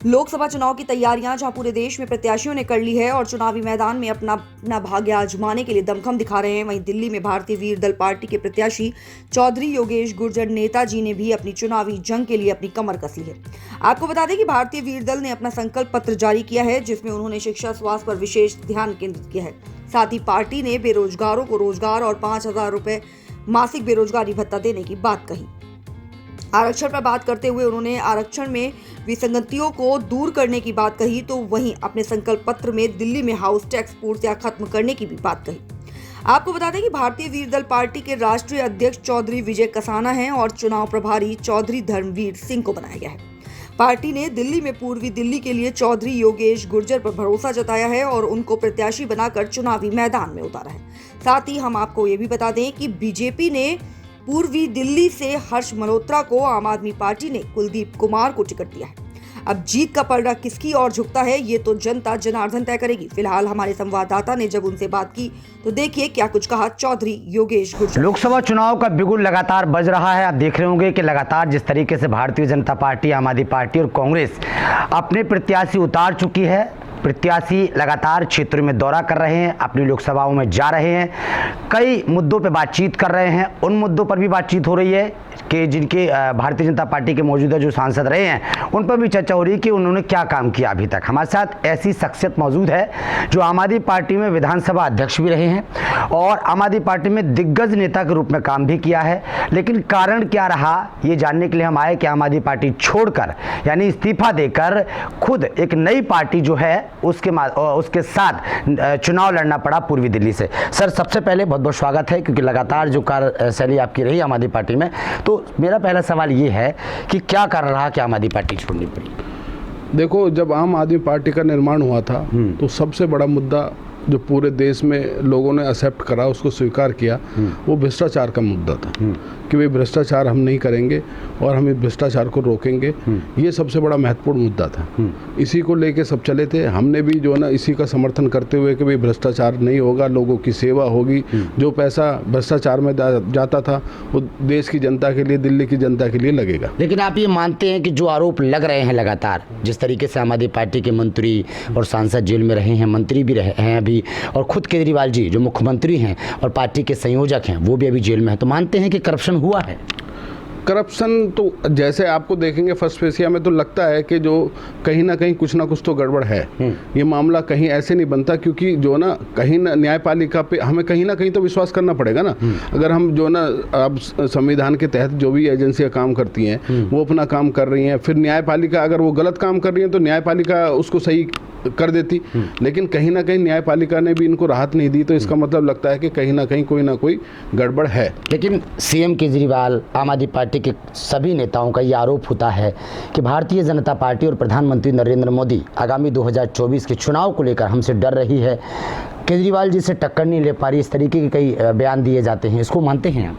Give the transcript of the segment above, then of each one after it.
लोकसभा चुनाव की तैयारियां जहां पूरे देश में प्रत्याशियों ने कर ली है और चुनावी मैदान में अपना भाग्य आजमाने के लिए दमखम दिखा रहे हैं, वहीं दिल्ली में भारतीय वीर दल पार्टी के प्रत्याशी चौधरी योगेश गुर्जर नेताजी ने भी अपनी चुनावी जंग के लिए अपनी कमर कसी है। आपको बता दें कि भारतीय वीर दल ने अपना संकल्प पत्र जारी किया है, जिसमें उन्होंने शिक्षा स्वास्थ्य पर विशेष ध्यान केंद्रित किया है। साथ ही पार्टी ने बेरोजगारों को रोजगार और 5,000 रुपए मासिक बेरोजगारी भत्ता देने की बात कही। आरक्षण पर बात करते हुए उन्होंने आरक्षण में विसंगतियों को दूर करने की बात कही, तो वहीं अपने संकल्प पत्र में दिल्ली में हाउस टैक्स पूर्णतया खत्म करने की भी बात कही। आपको बता दें कि भारतीय वीर दल पार्टी के राष्ट्रीय अध्यक्ष चौधरी विजय कसाना हैं और चुनाव प्रभारी चौधरी धर्मवीर सिंह को बनाया गया है। पार्टी ने दिल्ली में पूर्वी दिल्ली के लिए चौधरी योगेश गुर्जर पर भरोसा जताया है और उनको प्रत्याशी बनाकर चुनावी मैदान में उतारा है। साथ ही हम आपको ये भी बता दें कि बीजेपी ने पूर्वी दिल्ली से हर्ष मल्होत्रा को, आम आदमी पार्टी ने कुलदीप कुमार को टिकट दिया है। अब जीत का पलड़ा किसकी ओर झुकता है, ये तो जनता जनार्दन तय करेगी। फिलहाल हमारे संवाददाता ने जब उनसे बात की तो देखिए क्या कुछ कहा चौधरी योगेश गुर्जर। लोकसभा चुनाव का बिगुल लगातार बज रहा है। आप देख रहे होंगे कि लगातार जिस तरीके से भारतीय जनता पार्टी, आम आदमी पार्टी और कांग्रेस अपने प्रत्याशी उतार चुकी है। प्रत्याशी लगातार क्षेत्र में दौरा कर रहे हैं, अपनी लोकसभाओं में जा रहे हैं, कई मुद्दों पर बातचीत कर रहे हैं। उन मुद्दों पर भी बातचीत हो रही है कि जिनके भारतीय जनता पार्टी के मौजूदा जो सांसद रहे हैं उन पर भी चर्चा हो रही है कि उन्होंने क्या काम किया अभी तक। हमारे साथ ऐसी शख्सियत मौजूद है जो आम आदमी पार्टी में विधानसभा अध्यक्ष भी रहे हैं और आम आदमी पार्टी में दिग्गज नेता के रूप में काम भी किया है। लेकिन कारण क्या रहा, ये जानने के लिए हम आए कि आम आदमी पार्टी छोड़कर, यानी इस्तीफा देकर खुद एक नई पार्टी जो है उसके साथ चुनाव लड़ना पड़ा पूर्वी दिल्ली से। सर, सबसे पहले बहुत बहुत स्वागत है, क्योंकि लगातार जो कार्यशैली आपकी रही आम आदमी पार्टी में, तो मेरा पहला सवाल ये है कि क्या कारण रहा कि आम आदमी पार्टी छोड़नी पड़ी? देखो, जब आम आदमी पार्टी का निर्माण हुआ था तो सबसे बड़ा मुद्दा जो पूरे देश में लोगों ने एक्सेप्ट करा, उसको स्वीकार किया, वो भ्रष्टाचार का मुद्दा था कि भाई भ्रष्टाचार हम नहीं करेंगे और हम इस भ्रष्टाचार को रोकेंगे। ये सबसे बड़ा महत्वपूर्ण मुद्दा था। इसी को लेके सब चले थे। हमने भी जो है ना इसी का समर्थन करते हुए कि भाई भ्रष्टाचार नहीं होगा, लोगों की सेवा होगी। जो पैसा भ्रष्टाचार में जाता था वो देश की जनता के लिए, दिल्ली की जनता के लिए लगेगा। लेकिन आप ये मानते हैं कि जो आरोप लग रहे हैं लगातार, जिस तरीके से आम आदमी पार्टी के मंत्री और सांसद जेल में रहे हैं, मंत्री भी रहे हैं अभी, और खुद केजरीवाल जी जो मुख्यमंत्री हैं और पार्टी के संयोजक हैं वो भी अभी जेल में हैं, तो मानते हैं कि करप्शन हुआ है? करप्शन तो जैसे आपको देखेंगे फर्स्ट फेसिया में तो लगता है कि जो कहीं ना कहीं कुछ ना कुछ तो गड़बड़ है। ये मामला कहीं ऐसे नहीं बनता, क्योंकि जो ना कहीं ना न्यायपालिका पे हमें कहीं ना कहीं तो विश्वास करना पड़ेगा ना। अगर हम जो ना अब संविधान के तहत जो भी एजेंसियां काम करती हैं वो अपना काम कर रही हैं, फिर न्यायपालिका अगर वो गलत काम कर रही है तो न्यायपालिका उसको सही कर देती, लेकिन कहीं ना कहीं न्यायपालिका ने भी इनको राहत नहीं दी, तो इसका मतलब लगता है कि कहीं ना कहीं कोई ना कोई गड़बड़ है। लेकिन सीएम केजरीवाल, आम आदमी पार्टी के सभी नेताओं का ये आरोप होता है कि भारतीय जनता पार्टी और प्रधानमंत्री नरेंद्र मोदी आगामी 2024 के चुनाव को लेकर हमसे डर रही है, केजरीवाल जी से टक्कर नहीं ले पा रही, इस तरीके के कई बयान दिए जाते हैं। इसको मानते हैं आप?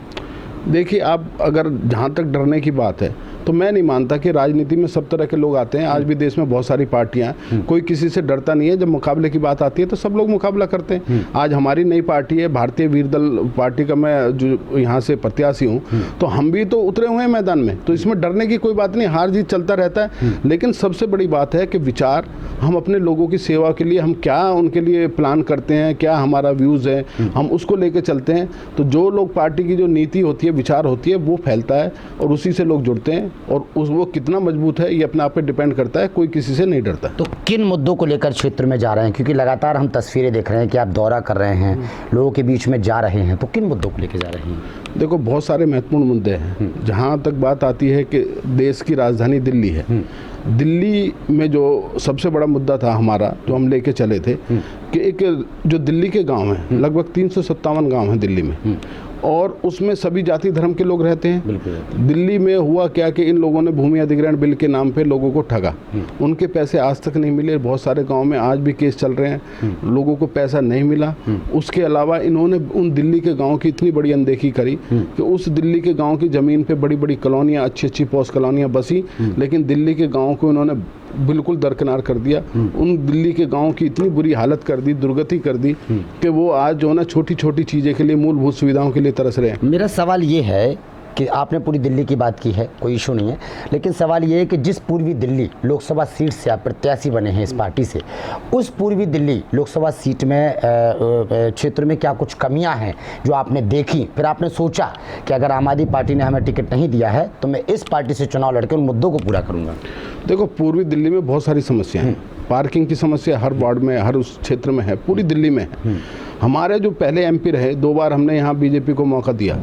देखिए, आप अगर जहाँ तक डरने की बात है तो मैं नहीं मानता कि राजनीति में सब तरह के लोग आते हैं। आज भी देश में बहुत सारी पार्टियां हैं, कोई किसी से डरता नहीं है। जब मुकाबले की बात आती है तो सब लोग मुकाबला करते हैं। आज हमारी नई पार्टी है भारतीय वीर दल पार्टी का, मैं जो यहाँ से प्रत्याशी हूँ, तो हम भी तो उतरे हुए हैं मैदान में, तो इसमें डरने की कोई बात नहीं। हार जीत चलता रहता है, लेकिन सबसे बड़ी बात है कि विचार, हम अपने लोगों की सेवा के लिए हम क्या उनके लिए प्लान करते हैं, क्या हमारा व्यूज़ है, हम उसको लेके चलते हैं। तो जो लोग पार्टी की जो नीति होती है, विचार होती है, वो फैलता है और उसी से लोग जुड़ते हैं, और वो कितना मजबूत है ये अपने आप पे डिपेंड करता है। कोई किसी से नहीं डरता। तो किन मुद्दों को लेकर क्षेत्र में जा रहे हैं, क्योंकि लगातार हम तस्वीरें देख रहे हैं कि आप दौरा कर रहे हैं, लोगों के बीच में जा रहे हैं, तो किन मुद्दों को लेकर जा रहे हैं? देखो, बहुत सारे महत्वपूर्ण मुद्दे हैं। जहाँ तक बात आती है कि देश की राजधानी दिल्ली है, दिल्ली में जो सबसे बड़ा मुद्दा था हमारा, जो हम लेके चले थे कि एक जो दिल्ली के गांव हैं, लगभग 357 गांव हैं दिल्ली में, और उसमें सभी जाति धर्म के लोग रहते हैं। दिल्ली में हुआ क्या कि इन लोगों ने भूमि अधिग्रहण बिल के नाम पे लोगों को ठगा, उनके पैसे आज तक नहीं मिले। बहुत सारे गांव में आज भी केस चल रहे हैं, लोगों को पैसा नहीं मिला। उसके अलावा इन्होंने उन दिल्ली के गांव की इतनी बड़ी अनदेखी करी कि उस दिल्ली के गांव की ज़मीन पे बड़ी बड़ी कॉलोनियाँ, अच्छी अच्छी पॉश कॉलोनियाँ बसी, लेकिन दिल्ली के गाँव को इन्होंने बिल्कुल दरकिनार कर दिया। उन दिल्ली के गांव की इतनी बुरी हालत कर दी, दुर्गति कर दी कि वो आज जो ना छोटी छोटी चीज़ें के लिए, मूलभूत सुविधाओं के लिए तरस रहे हैं। मेरा सवाल ये है कि आपने पूरी दिल्ली की बात की है, कोई इशू नहीं है, लेकिन सवाल ये है कि जिस पूर्वी दिल्ली लोकसभा सीट से आप प्रत्याशी बने हैं इस पार्टी से, उस पूर्वी दिल्ली लोकसभा सीट में क्षेत्र में क्या कुछ कमियां हैं जो आपने देखी, फिर आपने सोचा कि अगर आम आदमी पार्टी ने हमें टिकट नहीं दिया है तो मैं इस पार्टी से चुनाव लड़के उन मुद्दों को पूरा करूंगा? देखो, पूर्वी दिल्ली में बहुत सारी समस्याएं हैं। पार्किंग की समस्या हर वार्ड में, हर उस क्षेत्र में है, पूरी दिल्ली में है। हमारे जो पहले एमपी रहे, 2 बार हमने यहाँ बीजेपी को मौका दिया,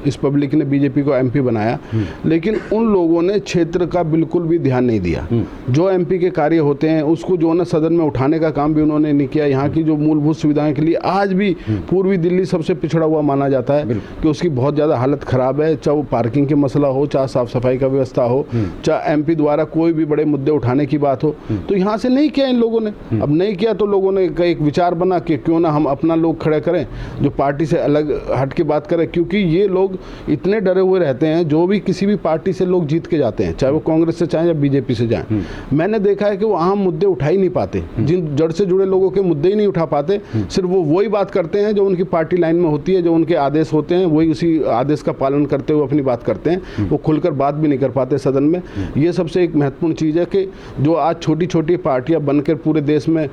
इस पब्लिक ने बीजेपी को एमपी बनाया, लेकिन उन लोगों ने क्षेत्र का बिल्कुल भी ध्यान नहीं दिया। जो एमपी के कार्य होते हैं उसको जो है सदन में उठाने का काम भी उन्होंने नहीं किया। यहाँ की जो मूलभूत सुविधाएं के लिए आज भी पूर्वी दिल्ली सबसे पिछड़ा हुआ माना जाता है कि उसकी बहुत ज़्यादा हालत ख़राब है, चाहे वो पार्किंग के मसला हो, चाहे साफ़ सफाई का व्यवस्था हो, चाहे एमपी द्वारा कोई भी बड़े मुद्दे उठाने की बात हो, तो यहाँ से नहीं किया इन लोगों ने। अब नहीं किया तो लोगों ने एक विचार बना कि क्यों ना हम अपना लोग खड़े करें जो पार्टी से अलग हट के बात करें, क्योंकि ये लोग इतने डरे हुए रहते हैं। जो भी किसी भी पार्टी से लोग जीत के जाते हैं, चाहे वो कांग्रेस से चाहे या बीजेपी से जाएं, मैंने देखा है कि वो अहम मुद्दे उठा ही नहीं पाते, जिन जड़ से जुड़े लोगों के मुद्दे ही नहीं उठा पाते। सिर्फ वो वही बात करते हैं जो उनकी पार्टी लाइन में होती है, जो उनके आदेश होते हैं, वही उसी आदेश का पालन करते हुए अपनी बात करते हैं। वो खुलकर बात भी नहीं कर पाते सदन में। ये सबसे एक महत्वपूर्ण चीज़ है कि जो आज छोटी छोटी पार्टियां बनकर पूरे देश में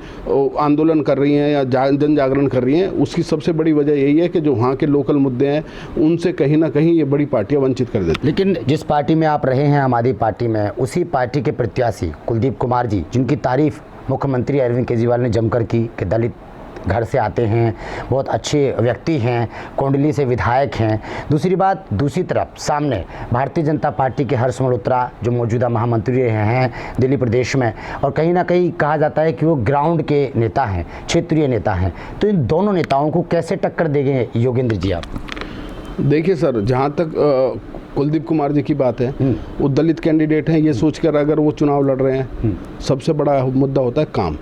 आंदोलन कर रही हैं या जन जागरण कर रही हैं, उसकी सबसे बड़ी वजह यही है कि जो वहाँ के लोकल मुद्दे हैं उनसे कहीं ना कहीं ये बड़ी पार्टियां वंचित कर देती। लेकिन जिस पार्टी में आप रहे हैं, आम आदमी पार्टी में, उसी पार्टी के प्रत्याशी कुलदीप कुमार जी, जिनकी तारीफ मुख्यमंत्री अरविंद केजरीवाल ने जमकर की कि दलित घर से आते हैं, बहुत अच्छे व्यक्ति हैं, कोंडली से विधायक हैं। दूसरी बात, दूसरी तरफ सामने भारतीय जनता पार्टी के हर्ष मल्होत्रा जो मौजूदा महामंत्री रहे हैं दिल्ली प्रदेश में, और कहीं ना कहीं कहा जाता है कि वो ग्राउंड के नेता हैं, क्षेत्रीय नेता हैं। तो इन दोनों नेताओं को कैसे टक्कर देंगे योगेंद्र जी आप? देखिए सर, जहाँ तक कुलदीप कुमार जी की बात है, वो दलित कैंडिडेट हैं, ये सोचकर अगर वो चुनाव लड़ रहे हैं, सबसे बड़ा मुद्दा होता है काम।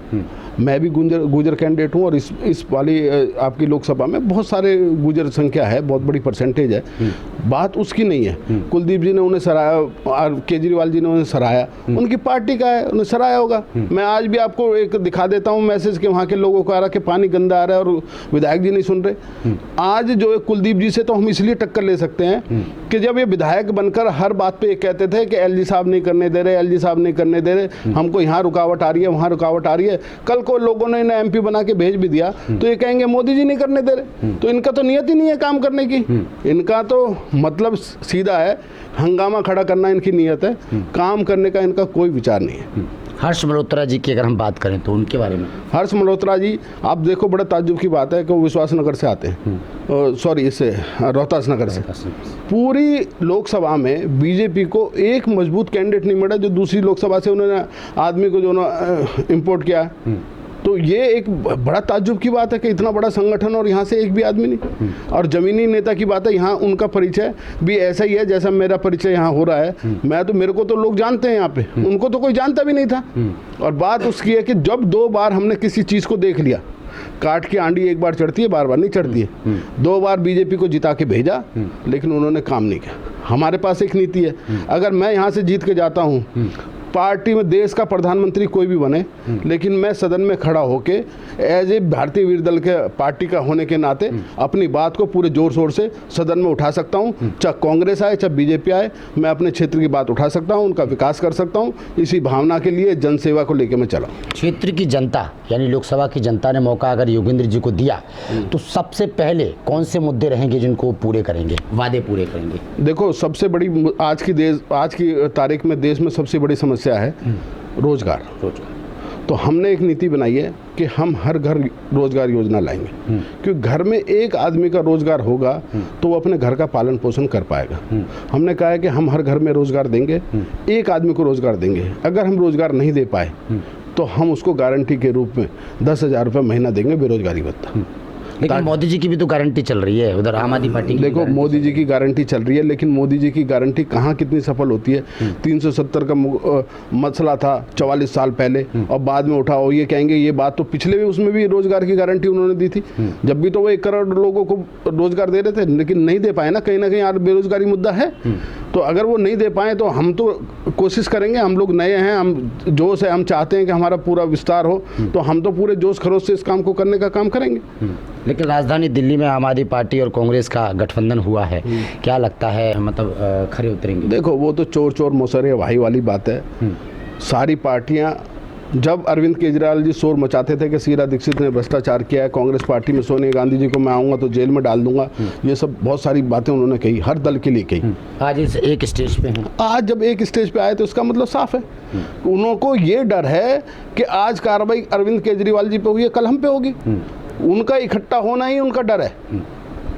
मैं भी गुजर कैंडिडेट हूँ और इस वाली आपकी लोकसभा में बहुत सारे गुजर संख्या है, बहुत बड़ी परसेंटेज है। बात उसकी नहीं है। कुलदीप जी ने उन्हें सराहा और केजरीवाल जी ने उन्हें सराहाया, उनकी पार्टी का है, उन्हें सराहाया होगा। मैं आज भी आपको एक दिखा देता हूँ मैसेज कि वहाँ के लोगों को आ रहा कि पानी गंदा आ रहा है और विधायक जी नहीं सुन रहे। आज जो है कुलदीप जी से तो हम इसलिए टक्कर ले सकते हैं कि जब ये विधायक बनकर हर बात पे ये कहते थे कि एलजी साहब नहीं करने दे रहे, एलजी साहब नहीं करने दे रहे, हमको यहाँ रुकावट आ रही है, वहाँ रुकावट आ रही है। कल को लोगों ने इन्हें एमपी बना के भेज भी दिया तो ये कहेंगे मोदी जी नहीं करने दे रहे। तो इनका तो नियत ही नहीं है काम करने की, इनका तो मतलब सीधा है, हंगामा खड़ा करना इनकी नियत है, काम करने का इनका कोई विचार नहीं है। हर्ष मल्होत्रा जी की अगर हम बात करें तो उनके बारे में, हर्ष मल्होत्रा जी, आप देखो बड़ा ताज्जुब की बात है कि वो विश्वास नगर से आते हैं, सॉरी इससे रोहतास नगर से। पूरी लोकसभा में बीजेपी को एक मजबूत कैंडिडेट नहीं मिला जो दूसरी लोकसभा से उन्होंने आदमी को जो ना इम्पोर्ट किया। तो ये एक बड़ा ताज्जुब की बात है कि इतना बड़ा संगठन और यहाँ से एक भी आदमी नहीं। और जमीनी नेता की बात है, यहाँ उनका परिचय भी ऐसा ही है जैसा मेरा परिचय यहाँ हो रहा है। मेरे को तो लोग जानते हैं यहाँ पे, उनको तो कोई जानता भी नहीं था। और बात उसकी है कि जब 2 बार हमने किसी चीज़ को देख लिया, काट की आंडी एक बार चढ़ती है, बार बार नहीं चढ़ती है। 2 बार बीजेपी को जिता के भेजा, लेकिन उन्होंने काम नहीं किया। हमारे पास एक नीति है, अगर मैं यहाँ से जीत के जाता हूँ, पार्टी में देश का प्रधानमंत्री कोई भी बने, लेकिन मैं सदन में खड़ा होके एज ए भारतीय वीर दल के पार्टी का होने के नाते अपनी बात को पूरे जोर शोर से सदन में उठा सकता हूं। चाहे कांग्रेस आए चाहे बीजेपी आए, मैं अपने क्षेत्र की बात उठा सकता हूं, उनका विकास कर सकता हूं। इसी भावना के लिए, जनसेवा को लेकर मैं चला। क्षेत्र की जनता यानी लोकसभा की जनता ने मौका अगर योगेंद्र जी को दिया तो सबसे पहले कौन से मुद्दे रहेंगे जिनको वो पूरे करेंगे, वादे पूरे करेंगे? देखो, सबसे बड़ी आज की तारीख में देश में सबसे बड़ी समस्या है रोजगार। तो हमने एक नीति बनाई है कि हम हर घर रोजगार योजना लाएंगे, क्योंकि घर में एक आदमी का रोजगार होगा तो वो अपने घर का पालन पोषण कर पाएगा। हमने कहा है कि हम हर घर में रोजगार देंगे, एक आदमी को रोजगार देंगे। अगर हम रोजगार नहीं दे पाए तो हम उसको गारंटी के रूप में 10,000 रुपये महीना देंगे बेरोजगारी भत्ता। लेकिन मोदी जी की भी तो गारंटी चल रही है, उधर आम आदमी पार्टी की। देखो, मोदी जी की गारंटी चल रही है, लेकिन मोदी जी की गारंटी कहाँ कितनी सफल होती है। 370 का मसला था 44 साल पहले और बाद में उठा। और ये कहेंगे ये बात तो पिछले भी उसमें भी रोजगार की गारंटी उन्होंने दी थी, जब भी तो वो 1 करोड़ लोगों को रोजगार दे रहे थे, लेकिन नहीं दे पाए ना कहीं यार बेरोजगारी मुद्दा है। तो अगर वो नहीं दे पाए तो हम तो कोशिश करेंगे, हम लोग नए हैं, हम जोश है, हम चाहते हैं कि हमारा पूरा विस्तार हो, तो हम तो पूरे जोश खरोश से इस काम को करने का काम करेंगे। लेकिन राजधानी दिल्ली में आम आदमी पार्टी और कांग्रेस का गठबंधन हुआ है, क्या लगता है मतलब खरे उतरेंगे? देखो, वो तो चोर चोर मोसरे भाई वाली बात है। सारी पार्टियां, जब अरविंद केजरीवाल जी शोर मचाते थे कि शीला दीक्षित ने भ्रष्टाचार किया है, कांग्रेस पार्टी में सोनिया गांधी जी को मैं आऊँगा तो जेल में डाल दूंगा, ये सब बहुत सारी बातें उन्होंने कही, हर दल के लिए कही। आज इस एक स्टेज पे हैं। आज जब एक स्टेज पे आए तो उसका मतलब साफ है, उनको ये डर है कि आज कार्रवाई अरविंद केजरीवाल जी पे हुई है, कल हम पे होगी। उनका इकट्ठा होना ही उनका डर है।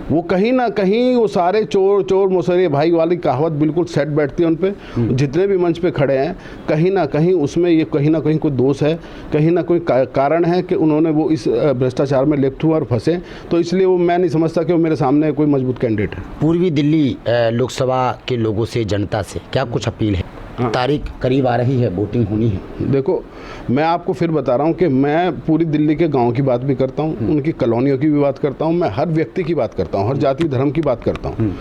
वो कहीं ना कहीं वो सारे चोर चोर मोसरे भाई वाली कहावत बिल्कुल सेट बैठती है उन पे। जितने भी मंच पे खड़े हैं, कहीं ना कहीं उसमें ये कहीं ना कहीं कोई दोष है, कहीं ना कोई कारण है कि उन्होंने वो इस भ्रष्टाचार में लिप्त हुए और फंसे। तो इसलिए वो मैं नहीं समझता कि वो मेरे सामने कोई मजबूत कैंडिडेट है। पूर्वी दिल्ली लोकसभा के लोगों से, जनता से क्या कुछ अपील है? तारीख करीब आ रही है, वोटिंग होनी है। देखो, मैं आपको फिर बता रहा हूँ कि मैं पूरी दिल्ली के गांव की बात भी करता हूँ, उनकी कॉलोनियों की भी बात करता हूँ, मैं हर व्यक्ति की बात करता हूँ, हर जाति धर्म की बात करता हूँ।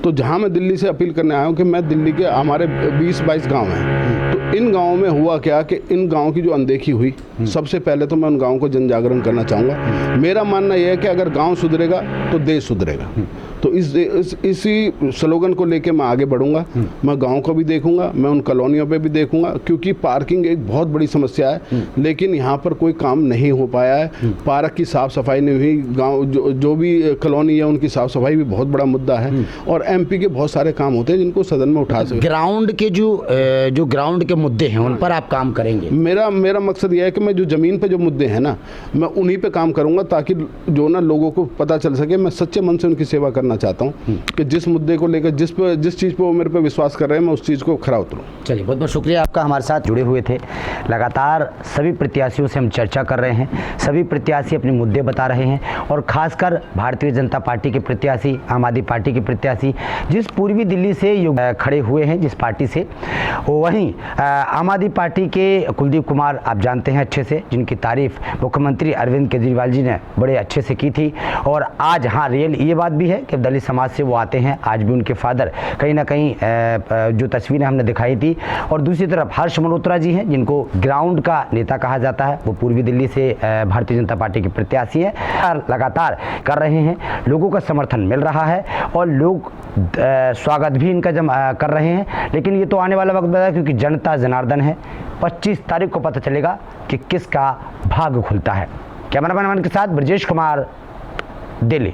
तो जहाँ मैं दिल्ली से अपील करने आया हूँ कि मैं दिल्ली के, हमारे 20-22 गांव हैं, तो इन गाँवों में हुआ क्या कि इन गाँव की जो अनदेखी हुई, सबसे पहले तो मैं उन गाँव को जन जागरण करना चाहूँगा। मेरा मानना यह है कि अगर गाँव सुधरेगा तो देश सुधरेगा। तो इसी स्लोगन को लेके मैं आगे बढ़ूंगा। मैं गांव को भी देखूंगा, मैं उन कॉलोनियों पे भी देखूंगा, क्योंकि पार्किंग एक बहुत बड़ी समस्या है, लेकिन यहाँ पर कोई काम नहीं हो पाया है। पार्क की साफ सफाई नहीं हुई, गांव जो भी कॉलोनी है उनकी साफ सफाई भी बहुत बड़ा मुद्दा है। और एमपी के बहुत सारे काम होते हैं जिनको सदन में उठा सकते। ग्राउंड के जो ग्राउंड के मुद्दे हैं उन पर आप काम करेंगे? मेरा मकसद यह है कि मैं जो जमीन पे जो मुद्दे हैं ना, मैं उन्हीं पे काम करूंगा, ताकि जो ना लोगों को पता चल सके। मैं सच्चे मन से उनकी सेवा करना चाहता हूं कि जिस मुद्दे को लेकर, जिस चीज़ पे वो मेरे पे विश्वास कर रहे हैं, मैं उस चीज़ को खरा उतरूं। चलिए, बहुत बहुत शुक्रिया आपका, हमारे साथ जुड़े हुए थे। लगातार सभी प्रत्याशियों से हम चर्चा कर रहे हैं, सभी प्रत्याशी अपने मुद्दे बता रहे हैं, और खासकर भारतीय जनता पार्टी के प्रत्याशी, आम आदमी पार्टी के प्रत्याशी जिस पूर्वी दिल्ली से खड़े हुए हैं, जिस पार्टी से, वहीं आम आदमी पार्टी के कुलदीप कुमार आप जानते हैं अच्छे से, जिनकी तारीफ मुख्यमंत्री अरविंद केजरीवाल जी ने बड़े अच्छे से की थी। और आज हाँ, रियल ये बात भी है कि दलित समाज से वो आते हैं। आज भी उनके फादर कहीं ना कहीं जो तस्वीरें हमने दिखाई थी। और दूसरी तरफ हर्ष मल्होत्रा जी हैं, जिनको ग्राउंड का नेता कहा जाता है, वो पूर्वी दिल्ली से भारतीय जनता पार्टी के प्रत्याशी हैं, लगातार कर रहे हैं, लोगों का समर्थन मिल रहा है और लोग स्वागत भी इनका कर रहे हैं। लेकिन ये तो आने वाला वक्त बताया, क्योंकि जनता जनार्दन है। 25 तारीख को पता चलेगा कि किसका भाग्य खुलता है। कैमरामैन के साथ ब्रजेश कुमार, दिल्ली।